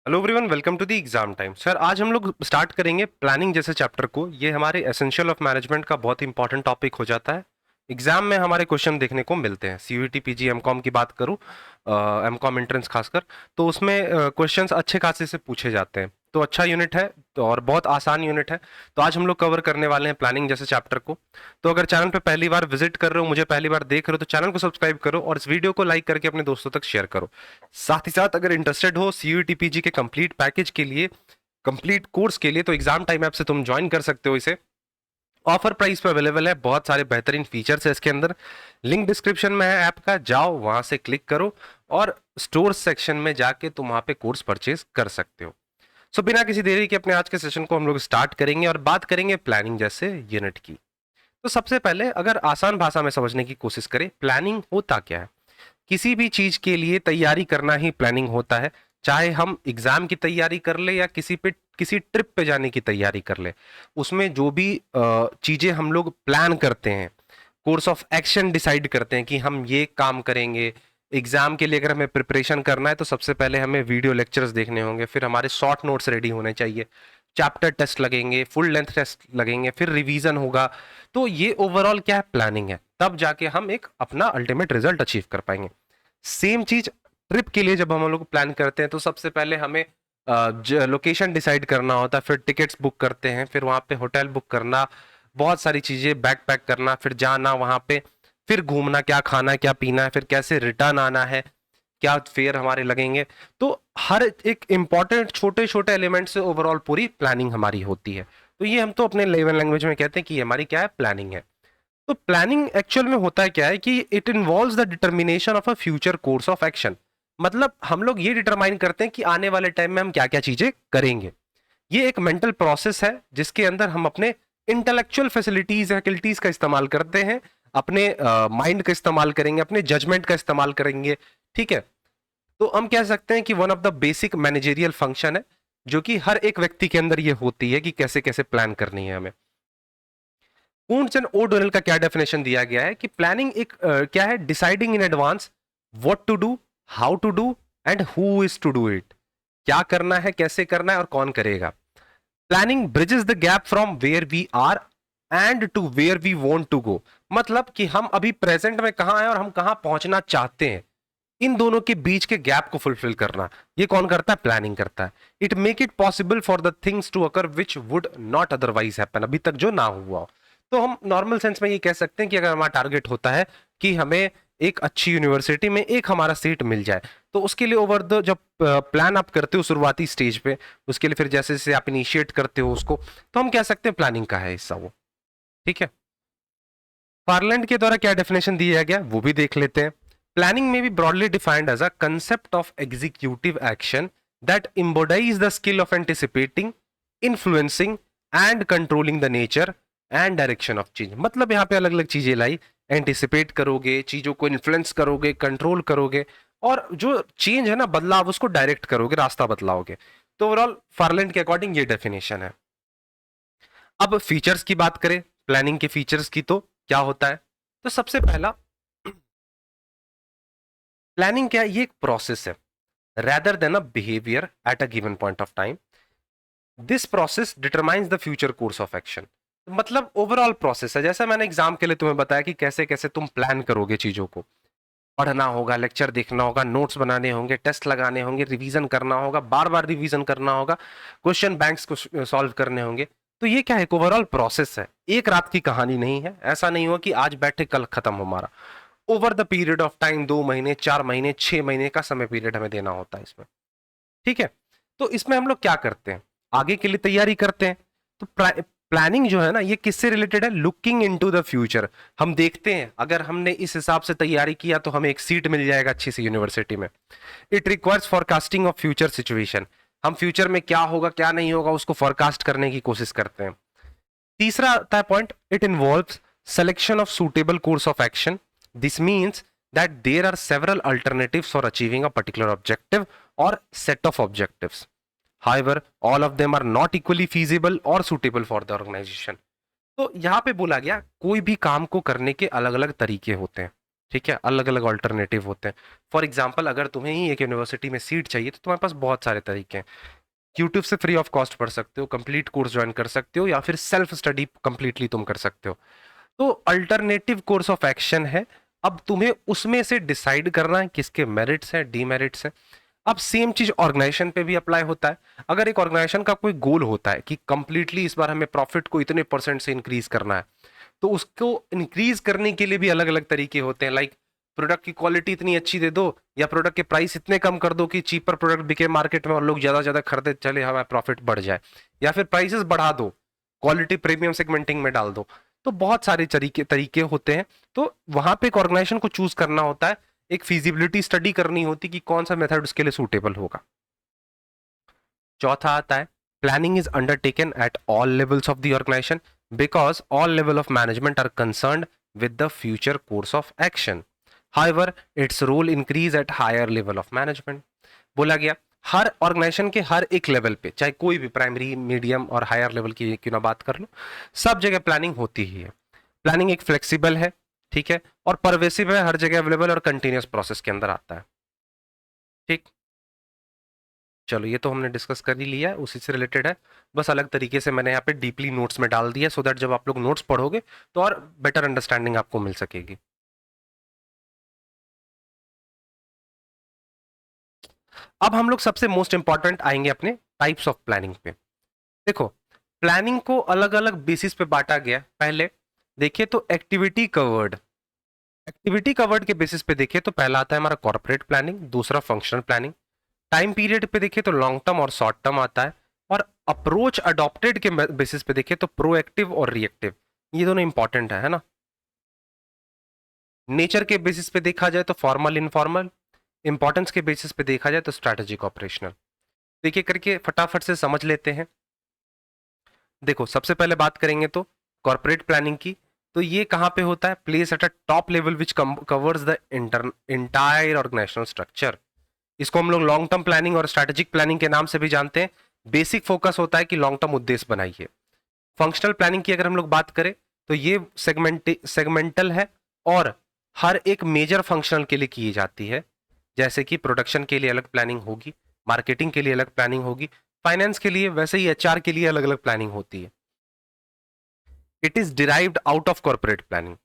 Hello everyone, welcome to the exam time. Sir, आज हम लोग स्टार्ट करेंगे प्लानिंग जैसे चैप्टर को। ये हमारे एसेंशियल ऑफ मैनेजमेंट का बहुत इंपॉर्टेंट टॉपिक हो जाता है। एग्जाम में हमारे क्वेश्चन देखने को मिलते हैं। सीयूईटी पीजी एमकॉम की बात करूं, एमकॉम एंट्रेंस खासकर, तो उसमें क्वेश्चंस अच्छे खासे से पूछे जाते हैं। तो अच्छा यूनिट है, तो और बहुत आसान यूनिट है। तो आज हम लोग कवर करने वाले हैं प्लानिंग जैसे चैप्टर को। तो अगर चैनल पे पहली बार विजिट कर रहे हो, मुझे पहली बार देख रहे हो, तो चैनल को सब्सक्राइब करो और इस वीडियो को लाइक करके अपने दोस्तों तक शेयर करो। साथ ही साथ अगर इंटरेस्टेड हो सीयूईटी पीजी के कंप्लीट पैकेज के लिए, कंप्लीट कोर्स के लिए, तो एग्जाम टाइम ऐप से तुम ज्वाइन कर सकते हो। इसे ऑफर प्राइस पे अवेलेबल है, बहुत सारे बेहतरीन फीचर्स है इसके अंदर। लिंक डिस्क्रिप्शन में है ऐप का, जाओ वहां से क्लिक करो और स्टोर सेक्शन में जाके तुम वहां पे कोर्स परचेज कर सकते हो। सो बिना किसी देरी के अपने आज के सेशन को हम लोग स्टार्ट करेंगे और बात करेंगे प्लानिंग जैसे यूनिट की। तो सबसे पहले अगर आसान भाषा में समझने की कोशिश करें, प्लानिंग होता क्या है। किसी भी चीज के लिए तैयारी करना ही प्लानिंग होता है। चाहे हम एग्जाम की तैयारी कर ले या किसी ट्रिप पे जाने की तैयारी कर ले, उसमें जो भी चीजें हम लोग प्लान करते हैं, कोर्स ऑफ एक्शन डिसाइड करते हैं कि हम ये काम करेंगे। एग्जाम के लिए अगर हमें प्रिपरेशन करना है तो सबसे पहले हमें वीडियो लेक्चर्स देखने होंगे, फिर हमारे शॉर्ट नोट्स रेडी होने चाहिए, चैप्टर टेस्ट लगेंगे, फुल लेंथ टेस्ट लगेंगे, फिर रिवीजन होगा। तो ये ओवरऑल क्या है, प्लानिंग है। तब जाके हम एक अपना अल्टीमेट रिजल्ट अचीव कर पाएंगे। सेम चीज ट्रिप के लिए जब हम लोग प्लान करते हैं तो सबसे पहले हमें लोकेशन डिसाइड करना होता है, फिर टिकट्स बुक करते हैं, फिर वहां पे होटल बुक करना, बहुत सारी चीजें बैग पैक करना, फिर जाना वहां पे, फिर घूमना, क्या खाना है क्या पीना है, फिर कैसे रिटर्न आना है, क्या फेयर हमारे लगेंगे। तो हर एक इंपॉर्टेंट छोटे छोटे एलिमेंट से ओवरऑल पूरी प्लानिंग हमारी होती है। तो ये हम तो अपने लेवल लैंग्वेज में कहते हैं कि हमारी क्या है, प्लानिंग है। तो प्लानिंग एक्चुअल में होता है क्या है कि it involves the determination of a future course of action. मतलब हम लोग ये डिटरमाइन करते हैं कि आने वाले टाइम में हम क्या क्या चीजें करेंगे। ये एक मेंटल प्रोसेस है जिसके अंदर हम अपने इंटेलेक्चुअल फैसिलिटीज का इस्तेमाल करते हैं, अपने माइंड का इस्तेमाल करेंगे, अपने जजमेंट का इस्तेमाल करेंगे। ठीक है। तो हम कह सकते हैं कि one of the basic managerial function है जो कि हर एक व्यक्ति के अंदर ये होती है कि कैसे कैसे प्लान करनी है हमें। कूंट्ज एंड ओडोनेल का क्या डेफिनेशन दिया गया है कि प्लानिंग एक क्या है, deciding in advance what to do, how to do and who is to do it. क्या करना है, कैसे करना है और कौन करेगा। Planning bridges the gap from where we are and to where we want to go. मतलब कि हम अभी प्रेजेंट में कहां हैं और हम कहां पहुंचना चाहते हैं, इन दोनों के बीच के गैप को फुलफिल करना, ये कौन करता है, प्लानिंग करता है। It make it possible for the things to occur which would not otherwise happen, अभी तक जो ना हुआ हो। तो हम नॉर्मल सेंस में ये कह सकते हैं कि अगर हमारा टारगेट होता है कि हमें एक अच्छी यूनिवर्सिटी में एक हमारा सीट मिल जाए, तो उसके लिए ओवर द जब प्लान आप करते हो शुरुआती स्टेज पे, उसके लिए फिर जैसे जैसे आप इनिशिएट करते हो उसको, तो हम कह सकते हैं प्लानिंग का है हिस्सा वो। ठीक है। पार्लैंड के द्वारा क्या डेफिनेशन दिया गया वो भी देख लेते हैं। प्लानिंग में भी broadly defined as a concept of executive action that embodies the skill of anticipating, influencing and controlling the nature and direction of change. मतलब यहाँ पे अलग अलग चीजें लाई, एंटिसिपेट करोगे, चीजों को इन्फ्लुएंस करोगे, कंट्रोल करोगे, और जो चेंज है ना, बदलाव, उसको डायरेक्ट करोगे, रास्ता बदलाओगे। तो ओवरऑल फार्लैंड के अकॉर्डिंग ये डेफिनेशन है। अब फीचर्स की बात करें, प्लानिंग के फीचर्स की, तो क्या होता है। तो सबसे पहला, प्लानिंग क्या है, ये एक प्रोसेस है rather than a behavior at a given point of time. This process determines the future course of action. मतलब ओवरऑल प्रोसेस है। जैसा मैंने एग्जाम के लिए तुम्हें बताया कि कैसे कैसे तुम प्लान करोगे चीजों को, पढ़ना होगा, लेक्चर देखना होगा, नोट्स बनाने होंगे, टेस्ट लगाने होंगे, रिवीजन करना होगा, बार बार रिवीजन करना होगा, क्वेश्चन बैंक्स को सॉल्व करने होंगे। तो ये क्या है, एक ओवरऑल प्रोसेस है, एक रात की कहानी नहीं है। ऐसा नहीं हुआ कि आज बैठे कल खत्म हमारा। Over the period of time, 2 महीने, 4 महीने, 6 महीने का समय पीरियड हमें देना होता है इसमें। ठीक है। तो इसमें हम लोग क्या करते हैं, आगे के लिए तैयारी करते हैं। तो प्लानिंग जो है ना, ये किससे रिलेटेड है, लुकिंग इनटू द फ्यूचर। हम देखते हैं अगर हमने इस हिसाब से तैयारी किया तो हमें एक सीट मिल जाएगा अच्छी सी यूनिवर्सिटी में। It requires forecasting of future situation. हम फ्यूचर में क्या होगा क्या नहीं होगा उसको फॉरकास्ट करने की कोशिश करते हैं। तीसरा आता है point, it involves selection of suitable course of action. This means that there are several alternatives for achieving a particular objective or set of objectives. However, all of them are not equally feasible or suitable for the organization. तो यहां पे बोला गया कोई भी काम को करने के अलग अलग तरीके होते हैं। ठीक है, अलग अलग ऑल्टरनेटिव होते हैं। फॉर एग्जाम्पल अगर तुम्हें ही एक यूनिवर्सिटी में सीट चाहिए तो तुम्हारे पास बहुत सारे तरीके हैं। यूट्यूब से फ्री ऑफ कॉस्ट पढ़ सकते हो, कंप्लीट कोर्स ज्वाइन कर सकते हो, या फिर सेल्फ स्टडी कंप्लीटली तुम कर सकते हो। तो अल्टरनेटिव कोर्स ऑफ एक्शन है। अब तुम्हें उसमें से डिसाइड करना है किसके मेरिट्स हैं, डीमेरिट्स हैं। अब सेम चीज ऑर्गेनाइजेशन पे भी अप्लाई होता है। अगर एक ऑर्गेनाइजेशन का कोई गोल होता है कि कंप्लीटली इस बार हमें प्रॉफिट को इतने परसेंट से इंक्रीज करना है, तो उसको इंक्रीज करने के लिए भी अलग अलग तरीके होते हैं। लाइक प्रोडक्ट की क्वालिटी इतनी अच्छी दे दो, या प्रोडक्ट के प्राइस इतने कम कर दो कि चीपर प्रोडक्ट बिके मार्केट में और लोग ज्यादा ज्यादा खरीदे चले, हमारा प्रॉफिट बढ़ जाए। या फिर प्राइसेस बढ़ा दो, क्वालिटी प्रीमियम सेगमेंटिंग में डाल दो। तो बहुत सारे तरीके तरीके होते हैं। तो वहां पे एक ऑर्गेनाइजेशन को चूज करना होता है, एक फिजिबिलिटी स्टडी करनी होती कि कौन सा मेथड उसके लिए सूटेबल होगा। चौथा आता है, planning is undertaken at all levels of the organisation because all level of management are concerned with the future course of action. However its role increase at higher level of management. बोला गया हर organisation के हर एक level पे, चाहे कोई भी primary, medium और higher level की क्यों ना बात कर लो, सब जगह प्लानिंग होती ही है। प्लानिंग एक फ्लेक्सिबल है, ठीक है, और परवेसिव है, हर जगह अवेलेबल और कंटिन्यूस प्रोसेस के अंदर आता है। ठीक, चलो ये तो हमने डिस्कस कर ही लिया है, उसी से रिलेटेड है। बस अलग तरीके से मैंने यहाँ पे डीपली नोट्स में डाल दिया, सो दैट जब आप लोग नोट्स पढ़ोगे तो और बेटर अंडरस्टैंडिंग आपको मिल सकेगी। अब हम लोग सबसे मोस्ट इंपॉर्टेंट आएंगे अपने टाइप्स ऑफ प्लानिंग पे। देखो, प्लानिंग को अलग अलग बेसिस पे बांटा गया। पहले देखिए तो एक्टिविटी कवर्ड के बेसिस पे देखिए तो पहला आता है हमारा कॉर्पोरेट प्लानिंग, दूसरा फंक्शनल प्लानिंग। टाइम पीरियड पे देखिए तो लॉन्ग टर्म और शॉर्ट टर्म आता है। और अप्रोच अडॉप्टेड के बेसिस पे देखिए तो प्रोएक्टिव और रिएक्टिव, ये दोनों इंपॉर्टेंट है ना। नेचर के बेसिस पे देखा जाए तो फॉर्मल इनफॉर्मल, इंपॉर्टेंस के बेसिस पे देखा जाए तो स्ट्रैटेजिक ऑपरेशनल। देखिए करके फटाफट से समझ लेते हैं। देखो सबसे पहले बात करेंगे तो कॉर्पोरेट प्लानिंग की, तो ये कहां पे होता है, place at a top level which covers the entire organisational structure. इसको हम लोग लॉन्ग टर्म प्लानिंग और स्ट्रैटेजिक प्लानिंग के नाम से भी जानते हैं। बेसिक फोकस होता है कि लॉन्ग टर्म उद्देश्य बनाइए। फंक्शनल प्लानिंग की अगर हम लोग बात करें तो ये सेगमेंटल है और हर एक मेजर फंक्शनल के लिए की जाती है। जैसे कि प्रोडक्शन के लिए अलग प्लानिंग होगी, मार्केटिंग के लिए अलग प्लानिंग होगी, फाइनेंस के लिए, वैसे ही एचआर के लिए अलग अलग प्लानिंग होती है। It is derived out of corporate planning.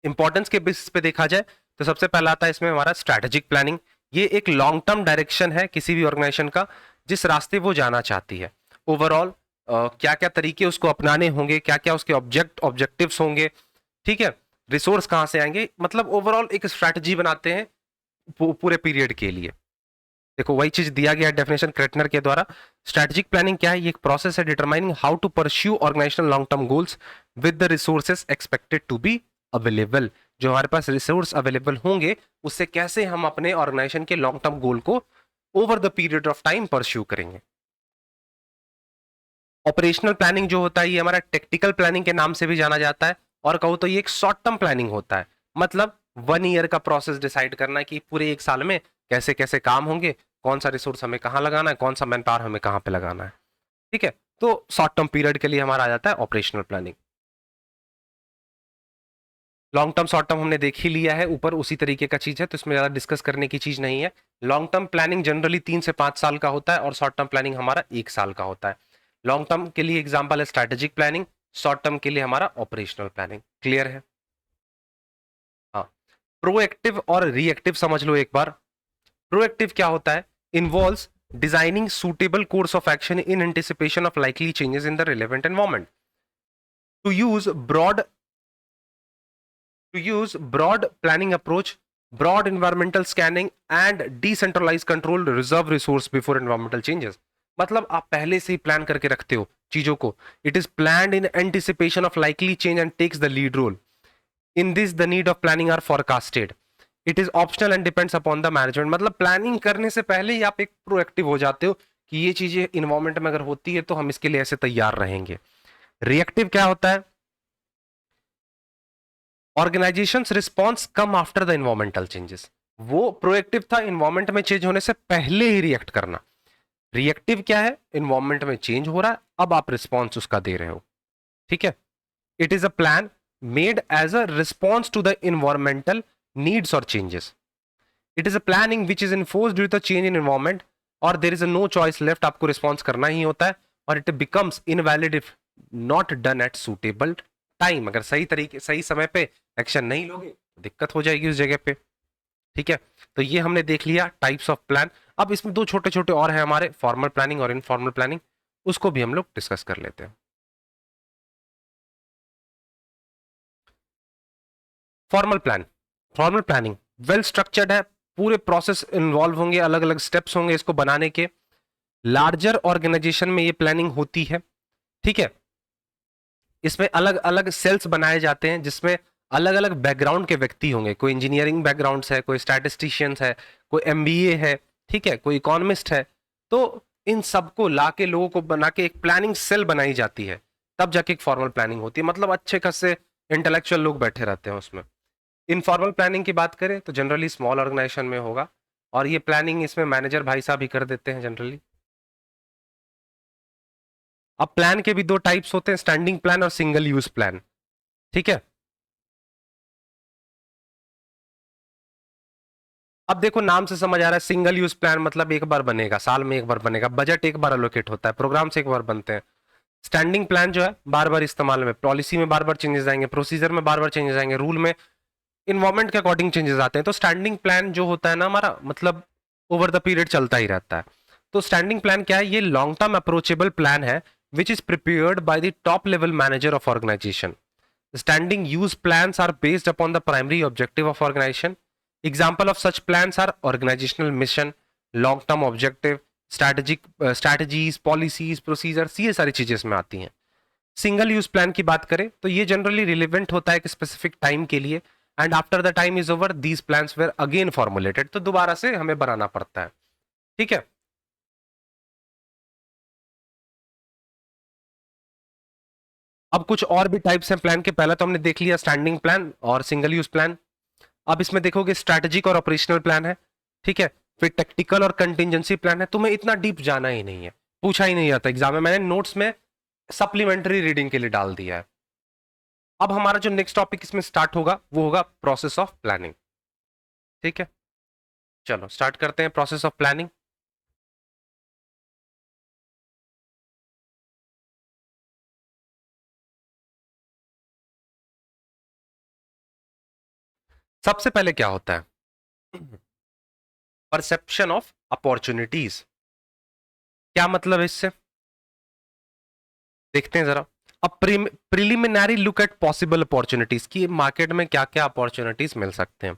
Importance के बेसिस पे देखा जाए तो सबसे पहला आता है इसमें हमारा स्ट्रैटेजिक प्लानिंग। ये एक लॉन्ग टर्म डायरेक्शन है किसी भी ऑर्गेनाइजेशन का, जिस रास्ते वो जाना चाहती है। ओवरऑल क्या क्या तरीके उसको अपनाने होंगे, क्या क्या उसके ऑब्जेक्टिव्स होंगे, ठीक है, रिसोर्स कहां से आएंगे, मतलब ओवरऑल एक स्ट्रैटेजी बनाते हैं पूरे पीरियड के लिए। देखो वही चीज दिया गया है डेफिनेशन क्रेटनर के द्वारा। स्ट्रैटेजिक प्लानिंग क्या है, ये एक प्रोसेस है determining how to pursue organisational long term goals with the resources expected to be available. जो हमारे पास रिसोर्स अवेलेबल होंगे उससे कैसे हम अपने ऑर्गेनाइजेशन के लॉन्ग टर्म गोल को over the period of time pursue करेंगे। ऑपरेशनल प्लानिंग जो होता है ये हमारा टेक्टिकल प्लानिंग के नाम से भी जाना जाता है, और कहो तो ये एक शॉर्ट टर्म प्लानिंग होता है। मतलब 1 ईयर का प्रोसेस डिसाइड करना है कि पूरे एक साल में कैसे कैसे काम होंगे, कौन सा रिसोर्स हमें कहाँ लगाना है, कौन सा मैन पावर हमें कहाँ पे लगाना है। ठीक है, तो शॉर्ट टर्म पीरियड के लिए हमारा आ जाता है operational planning. Long term short term हमने देख ही लिया है ऊपर, उसी तरीके का चीज है, तो इसमें ज्यादा डिस्कस करने की चीज नहीं है। लॉन्ग टर्म प्लानिंग जनरली 3 से 5 साल का होता है और शॉर्ट टर्म प्लानिंग हमारा 1 साल का होता है। लॉन्ग टर्म के लिए एग्जाम्पल है स्ट्रैटेजिक प्लानिंग, शॉर्ट टर्म के लिए हमारा ऑपरेशनल प्लानिंग। क्लियर है? हाँ, प्रोएक्टिव और रिएक्टिव समझ लो एक बार। प्रोएक्टिव क्या होता है, involves designing suitable course of action in anticipation of likely changes in the relevant environment to use broad to use broad planning approach, broad environmental scanning and decentralized control reserve resource before environmental changes। मतलब आप पहले से ही plan करके रखते हो चीजों को। It is planned in anticipation of likely change and takes the lead role in this. The need of planning are forecasted. It is optional and depends upon the management. मतलब प्लानिंग करने से पहले ही आप एक प्रोएक्टिव हो जाते हो कि ये चीजें इन्वायरमेंट में अगर होती है तो हम इसके लिए ऐसे तैयार रहेंगे। रिएक्टिव क्या होता है, organisations response come after the environmental changes. वो प्रोएक्टिव था इन्वायरमेंट में चेंज होने से पहले ही रिएक्ट करना। रिएक्टिव क्या है, इन्वायरमेंट में चेंज हो रहा है, अब आप रिस्पॉन्स उसका दे रहे हो। ठीक है, it is a plan made as a response to the environmental needs or changes. It is a planning which is enforced due to the change in environment और there is a no choice left, आपको response करना ही होता है और it becomes invalid if not done at suitable time. अगर सही तरीके सही समय पे एक्शन नहीं लोगे तो दिक्कत हो जाएगी उस जगह पे। ठीक है, तो ये हमने देख लिया टाइप्स ऑफ प्लान। अब इसमें दो छोटे छोटे और हैं हमारे, फॉर्मल प्लानिंग और इनफॉर्मल प्लानिंग, उसको भी हम लोग डिस्कस कर लेते हैं। Formal plan, formal planning well structured है, पूरे प्रोसेस इन्वॉल्व होंगे, अलग अलग स्टेप्स होंगे इसको बनाने के। लार्जर ऑर्गेनाइजेशन में ये प्लानिंग होती है। ठीक है, इसमें अलग अलग सेल्स बनाए जाते हैं जिसमें अलग अलग बैकग्राउंड के व्यक्ति होंगे, कोई इंजीनियरिंग बैकग्राउंड है, कोई स्टैटिस्टिशियंस है, कोई एमबीए है, ठीक है, कोई इकोनॉमिस्ट है। तो इन सबको लाके लोगों को बना के एक प्लानिंग सेल बनाई जाती है, तब जाके एक फॉर्मल प्लानिंग होती है। मतलब अच्छे खासे इंटेलेक्चुअल लोग बैठे रहते हैं उसमें। इनफॉर्मल प्लानिंग की बात करें तो जनरली स्मॉल ऑर्गेनाइजेशन में होगा और ये प्लानिंग इसमें मैनेजर भाई साहब ही कर देते हैं जनरली। अब प्लान के भी दो टाइप्स होते हैं, स्टैंडिंग प्लान और सिंगल यूज प्लान। ठीक है, अब देखो नाम से समझ आ रहा है, सिंगल यूज प्लान मतलब एक बार बनेगा, साल में एक बार बनेगा, बजट एक बार एलोकेट होता है, प्रोग्राम से एक बार बनते हैं। स्टैंडिंग प्लान जो है बार बार इस्तेमाल में, पॉलिसी में बार बार चेंजेस आएंगे, प्रोसीजर में बार बार चेंजेस आएंगे, रूल में इन्वायरमेंट के अकॉर्डिंग चेंजेस आते हैं। तो स्टैंडिंग प्लान जो होता है ना हमारा, मतलब ओवर द पीरियड चलता ही रहता है। तो स्टैंडिंग प्लान क्या है? ये लॉन्ग टर्म अप्रोचेबल प्लान है which is prepared by the top level manager of organisation. Standing use plans are based upon the primary objective of organisation. Example of such plans are organisational mission, long term objective, strategies, policies, procedures, ये सारी चीजें इसमें आती हैं। Single use plan की बात करें तो ये जनरली रिलेवेंट होता है एक स्पेसिफिक टाइम के लिए, and after the time is over these plans were again formulated, तो दोबारा से हमें बनाना पड़ता है। ठीक है, अब कुछ और भी टाइप्स हैं प्लान के। पहला तो हमने देख लिया स्टैंडिंग प्लान और सिंगल यूज प्लान। अब इसमें देखोगे स्ट्रैटेजिक और ऑपरेशनल प्लान है। ठीक है, फिर टेक्टिकल और कंटिजेंसी प्लान है। तुम्हें इतना डीप जाना ही नहीं है, पूछा ही नहीं जाता एग्जाम में, मैंने नोट्स में सप्लीमेंट्री रीडिंग के लिए डाल दिया है। अब हमारा जो नेक्स्ट टॉपिक इसमें स्टार्ट होगा वो होगा प्रोसेस ऑफ प्लानिंग। ठीक है, चलो स्टार्ट करते हैं प्रोसेस ऑफ प्लानिंग। सबसे पहले क्या होता है? Perception of opportunities. क्या मतलब है इससे, देखते हैं जरा। अब preliminary look at possible opportunities की मार्केट में क्या क्या अपॉर्चुनिटीज मिल सकते हैं।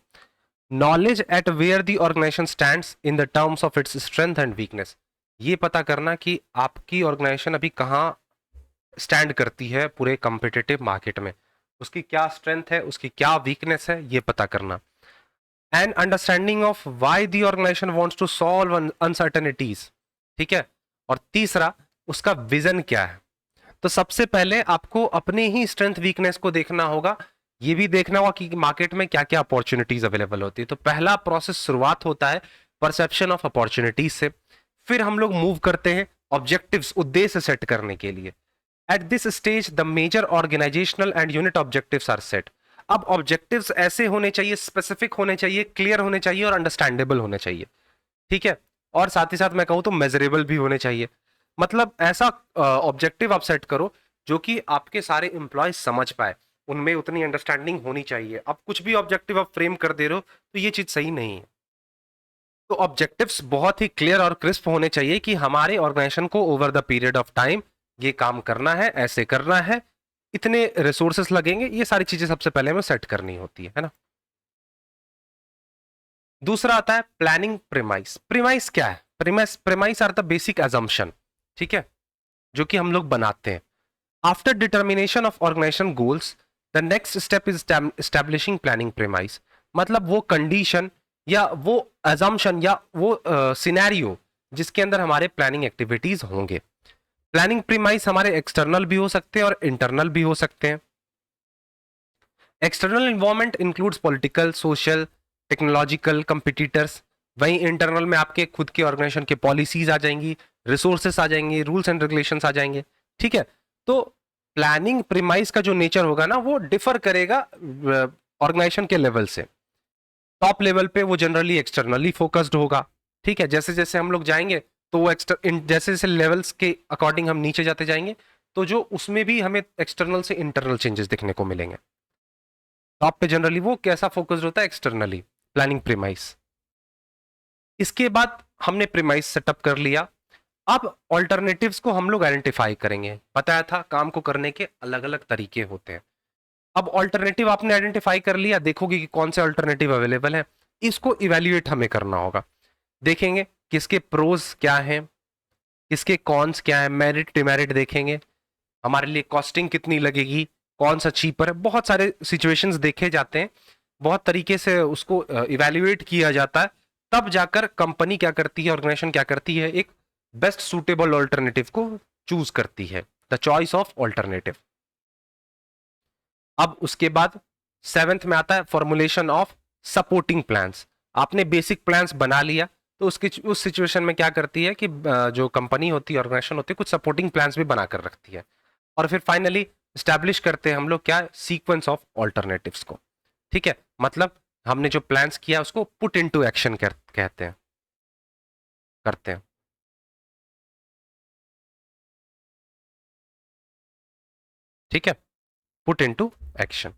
Knowledge at where the organisation stands in the terms of its strength and weakness. ये पता करना कि आपकी ऑर्गेनाइजेशन अभी कहाँ स्टैंड करती है पूरे कॉम्पिटिटिव मार्केट में, उसकी क्या स्ट्रेंथ है, उसकी क्या वीकनेस है, ये पता करना। And understanding of why the organisation wants to solve uncertainties. ठीक है, और तीसरा उसका विजन क्या है। तो सबसे पहले आपको अपने ही स्ट्रेंथ वीकनेस को देखना होगा, ये भी देखना होगा कि मार्केट में क्या क्या अपॉर्चुनिटीज अवेलेबल होती है। तो पहला प्रोसेस शुरुआत होता है परसेप्शन ऑफ अपॉर्चुनिटीज से, फिर हम लोग मूव करते हैं ऑब्जेक्टिव्स, उद्देश्य सेट करने के लिए। At this stage the major organisational and unit objectives are set. अब ऑब्जेक्टिव्स ऐसे होने चाहिए, स्पेसिफिक होने चाहिए, क्लियर होने चाहिए और अंडरस्टैंडेबल होने चाहिए। ठीक है, और साथ ही साथ मैं कहूं तो मेजरेबल भी होने चाहिए। मतलब ऐसा ऑब्जेक्टिव आप सेट करो जो कि आपके सारे एम्प्लॉय समझ पाए, उनमें उतनी अंडरस्टैंडिंग होनी चाहिए। अब कुछ भी ऑब्जेक्टिव आप फ्रेम कर दे रहे हो तो ये चीज सही नहीं है। तो ऑब्जेक्टिव्स बहुत ही क्लियर और क्रिस्प होने चाहिए कि हमारे ऑर्गेनाइजेशन को over the period of time ये काम करना है, ऐसे करना है, इतने रिसोर्सेस लगेंगे, ये सारी चीजें सबसे पहले हमें सेट करनी होती है ना। दूसरा आता है प्लानिंग प्रीमाइस। प्रीमाइस क्या है? Premise are the basic assumption, ठीक है, जो कि हम लोग बनाते हैं। After determination of organisation goals the next step is establishing planning premise. मतलब वो कंडीशन या वो एजम्पशन या वो सिनेरियो जिसके अंदर हमारे प्लानिंग एक्टिविटीज होंगे। प्लानिंग प्रीमाइस हमारे एक्सटर्नल भी हो सकते हैं और इंटरनल भी हो सकते हैं। External environment includes political, social, technological, competitors. वहीं इंटरनल में आपके खुद के ऑर्गेनाइजेशन के पॉलिसीज आ जाएंगी, रिसोर्सेस आ जाएंगे, रूल्स एंड रेगुलेशंस आ जाएंगे। ठीक है, तो प्लानिंग प्रीमाइस का जो नेचर होगा ना वो डिफर करेगा ऑर्गेनाइजेशन के लेवल से। टॉप लेवल पे वो जनरली एक्सटर्नली फोकस्ड होगा, ठीक है। जैसे जैसे हम लोग जाएंगे तो वो जैसे जैसे लेवल्स के अकॉर्डिंग हम नीचे जाते जाएंगे तो जो उसमें भी हमें एक्सटर्नल से इंटरनल चेंजेस देखने को मिलेंगे। टॉप पे जनरली वो कैसा फोकस्ड होता है, एक्सटर्नली, प्लानिंग प्रीमाइस। इसके बाद हमने प्रीमाइस सेटअप कर लिया। अब ऑल्टरनेटिव्स को हम लोग आइडेंटिफाई करेंगे। बताया था काम को करने के अलग अलग तरीके होते हैं। अब ऑल्टरनेटिव आपने आइडेंटिफाई कर लिया, देखोगे कि कौन से ऑल्टरनेटिव अवेलेबल है, इसको इवेल्युएट हमें करना होगा। देखेंगे किसके प्रोज क्या हैं, किसके कॉन्स क्या है, मेरिट डिमेरिट देखेंगे, हमारे लिए कॉस्टिंग कितनी लगेगी, कौन सा चीपर है। बहुत सारे सिचुएशंस देखे जाते हैं, बहुत तरीके से उसको इवेल्युएट किया जाता है। तब जाकर कंपनी क्या करती है, ऑर्गेनाइजेशन क्या करती है, एक बेस्ट सूटेबल ऑल्टरनेटिव को चूज करती है, द चॉइस ऑफ ऑल्टरनेटिव। अब उसके बाद 7th में आता है फॉर्मुलेशन ऑफ सपोर्टिंग प्लान्स। आपने बेसिक प्लान्स बना लिया तो उसकी उस सिचुएशन में क्या करती है कि जो कंपनी होती है, ऑर्गेनाइजेशन होती है, कुछ सपोर्टिंग प्लान्स भी बनाकर रखती है। और फिर फाइनली स्टैब्लिश करते हैं हम लोग क्या, सीक्वेंस ऑफ ऑल्टरनेटिव्स को, ठीक है। मतलब हमने जो प्लान्स किया उसको पुट इनटू एक्शन कहते हैं, करते हैं, ठीक है, पुट इनटू एक्शन।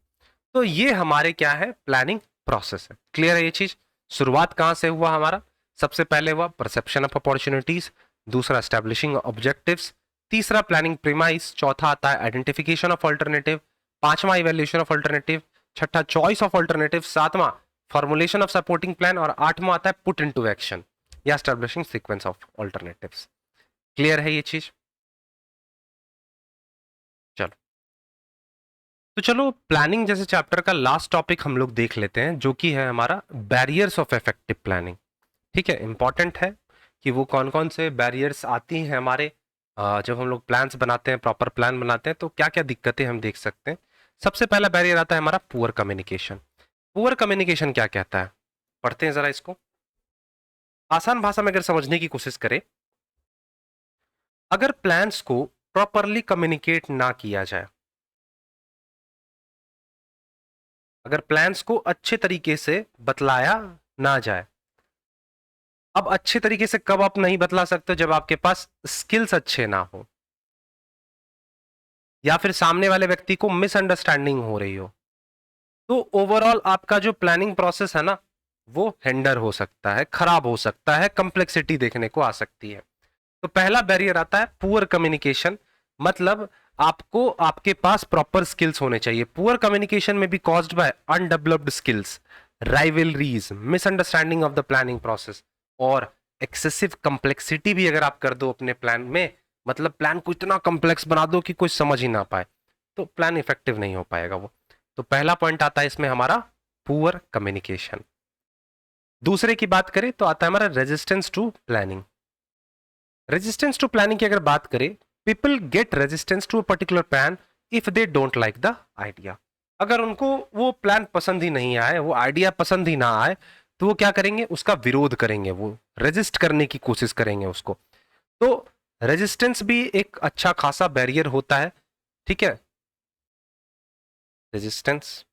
तो ये हमारे क्या है, प्लानिंग प्रोसेस है। क्लियर है ये चीज? शुरुआत कहां से हुआ हमारा? सबसे पहले हुआ परसेप्शन ऑफ अपॉर्चुनिटीज, दूसरा स्टैब्लिशिंग ऑब्जेक्टिव्स, तीसरा प्लानिंग प्रीमाइस, चौथा आता है आइडेंटिफिकेशन ऑफ अल्टरनेटिव, पांचवा इवेल्यूशन ऑफ अल्टरनेटिव, छठा चॉइस ऑफ अल्टरनेटिव, सातवां फॉर्मुलेशन ऑफ सपोर्टिंग प्लान और आठवां आता है पुट इनटू एक्शन या establishing sequence of alternatives. Clear है ये चीज? चलो, तो चलो प्लानिंग जैसे चैप्टर का लास्ट टॉपिक हम लोग देख लेते हैं, जो कि है हमारा बैरियर्स ऑफ इफेक्टिव प्लानिंग। ठीक है, इंपॉर्टेंट है कि वो कौन कौन से बैरियर्स आती हैं हमारे जब हम लोग प्लान्स बनाते हैं, प्रॉपर प्लान बनाते हैं, तो क्या क्या दिक्कतें हम देख सकते हैं। सबसे पहला बैरियर आता है हमारा पुअर कम्युनिकेशन। पुअर कम्युनिकेशन क्या कहता है, पढ़ते हैं जरा इसको। आसान भाषा में अगर समझने की कोशिश करें, अगर प्लान्स को प्रॉपरली कम्युनिकेट ना किया जाए, अगर प्लान्स को अच्छे तरीके से बतलाया ना जाए। अब अच्छे तरीके से कब आप नहीं बतला सकते, जब आपके पास स्किल्स अच्छे ना हो या फिर सामने वाले व्यक्ति को मिसअंडरस्टैंडिंग हो रही हो, तो ओवरऑल आपका जो प्लानिंग प्रोसेस है ना, वो हिंडर हो सकता है, खराब हो सकता है, कॉम्प्लेक्सिटी देखने को आ सकती है। तो पहला बैरियर आता है पुअर कम्युनिकेशन। मतलब आपको आपके पास प्रॉपर स्किल्स होने चाहिए। पुअर कम्युनिकेशन में भी caused by undeveloped skills, rivalries, misunderstanding of the planning process और एक्सेसिव कॉम्प्लेक्सिटी भी अगर आप कर दो अपने प्लान में, मतलब प्लान को इतना कॉम्प्लेक्स बना दो कि कोई समझ ही ना पाए, तो प्लान इफेक्टिव नहीं हो पाएगा वो। तो पहला पॉइंट आता है इसमें हमारा पुअर कम्युनिकेशन। दूसरे की बात करें तो आता है हमारा resistance to planning. Resistance to planning की अगर बात करें, people get resistance to a particular plan if they don't like the idea. अगर उनको वो प्लान पसंद ही नहीं आए, वो आइडिया पसंद ही ना आए, तो वो क्या करेंगे, उसका विरोध करेंगे, वो रेजिस्ट करने की कोशिश करेंगे उसको। तो रेजिस्टेंस भी एक अच्छा खासा बैरियर होता है, ठीक है। रेजिस्टेंस,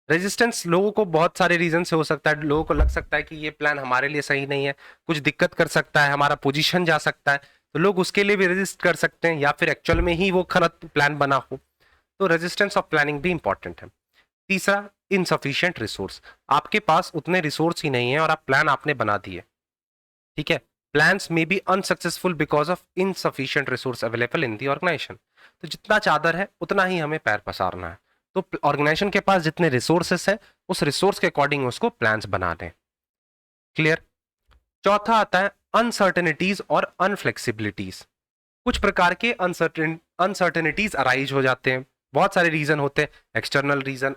रेजिस्टेंस लोगों को बहुत सारे रीजन से हो सकता है। लोगों को लग सकता है कि ये प्लान हमारे लिए सही नहीं है, कुछ दिक्कत कर सकता है, हमारा पोजीशन जा सकता है, तो लोग उसके लिए भी रेजिस्ट कर सकते हैं, या फिर एक्चुअल में ही वो गलत प्लान बना हो। तो रेजिस्टेंस ऑफ प्लानिंग भी इंपॉर्टेंट है। तीसरा, इनसफिशिएंट रिसोर्स। आपके पास उतने रिसोर्स ही नहीं है और आप प्लान आपने बना दिए, ठीक है। प्लान्स में be unsuccessful because of insufficient resource available in the organisation. तो जितना चादर है उतना ही हमें पैर पसारना है। तो ऑर्गेनाइजेशन के पास जितने रिसोर्सेस है, उस रिसोर्स के अकॉर्डिंग उसको प्लान्स बना दें। क्लियर? चौथा आता है अनसर्टेनिटीज और अनफ्लेक्सिबिलिटीज। कुछ प्रकार के अनसर्टेनिटीज अराइज हो जाते हैं, बहुत सारे रीजन होते हैं, एक्सटर्नल रीजन,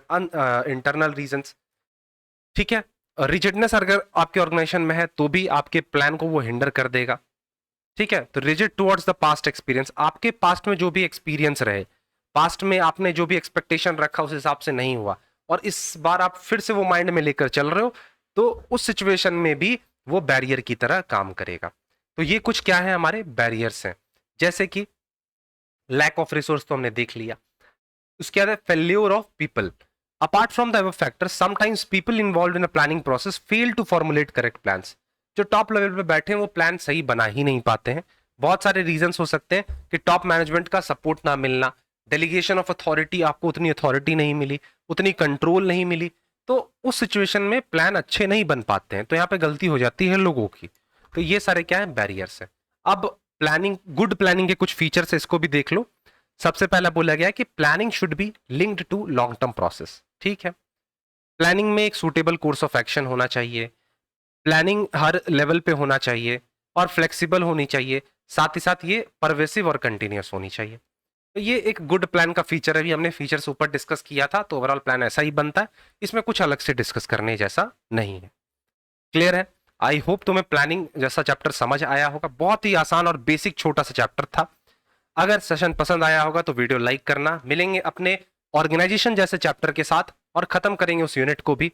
इंटरनल रीजन, ठीक है। रिजिडनेस अगर आपके ऑर्गेनाइजेशन में है तो भी आपके प्लान को वो हिंडर कर देगा, ठीक है। तो rigid towards the past experience, आपके पास्ट में जो भी एक्सपीरियंस रहे, पास्ट में आपने जो भी एक्सपेक्टेशन रखा उस हिसाब से नहीं हुआ, और इस बार आप फिर से वो माइंड में लेकर चल रहे हो, तो उस सिचुएशन में भी वो बैरियर की तरह काम करेगा। तो ये कुछ क्या है, हमारे बैरियर्स हैं। जैसे कि लैक ऑफ रिसोर्स तो हमने देख लिया। उसके बाद failure of people. Apart from the above factor, sometimes people involve in a planning process fail to formulate correct plans. जो टॉप लेवल पे बैठे हैं वो प्लान सही बना ही नहीं पाते हैं। बहुत सारे रीजंस हो सकते हैं कि टॉप मैनेजमेंट का सपोर्ट ना मिलना, डेलीगेशन ऑफ अथॉरिटी, आपको उतनी अथॉरिटी नहीं मिली, उतनी कंट्रोल नहीं मिली, तो उस सिचुएशन में प्लान अच्छे नहीं बन पाते हैं। तो यहाँ पे गलती हो जाती है लोगों की। तो ये सारे क्या है, बैरियर्स है। अब प्लानिंग, गुड प्लानिंग के कुछ फीचर्स है, इसको भी देख लो। सबसे पहला बोला गया कि planning should be linked to long term process. ठीक है, प्लानिंग में एक सूटेबल कोर्स ऑफ एक्शन होना चाहिए, प्लानिंग हर लेवल पे होना चाहिए और फ्लेक्सिबल होनी चाहिए, साथ ही साथ ये परवेसिव और कंटिन्यूस होनी चाहिए। तो ये एक गुड प्लान का फीचर है। अभी हमने फीचर्स ऊपर डिस्कस किया था, तो ओवरऑल प्लान ऐसा ही बनता है, इसमें कुछ अलग से डिस्कस करने जैसा नहीं है। क्लियर है? आई होप तुम्हें प्लानिंग जैसा चैप्टर समझ आया होगा। बहुत ही आसान और बेसिक छोटा सा चैप्टर था। अगर सेशन पसंद आया होगा तो वीडियो लाइक करना। मिलेंगे अपने ऑर्गेनाइजेशन जैसे चैप्टर के साथ और खत्म करेंगे उस यूनिट को भी।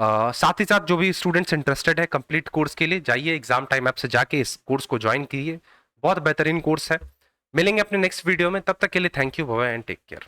साथ ही साथ जो भी स्टूडेंट्स इंटरेस्टेड है कंप्लीट कोर्स के लिए, जाइए एग्जाम टाइम ऐप से जाके इस कोर्स को ज्वाइन कीजिए। बहुत बेहतरीन कोर्स है। मिलेंगे अपने नेक्स्ट वीडियो में, तब तक के लिए thank you, bye bye and take care.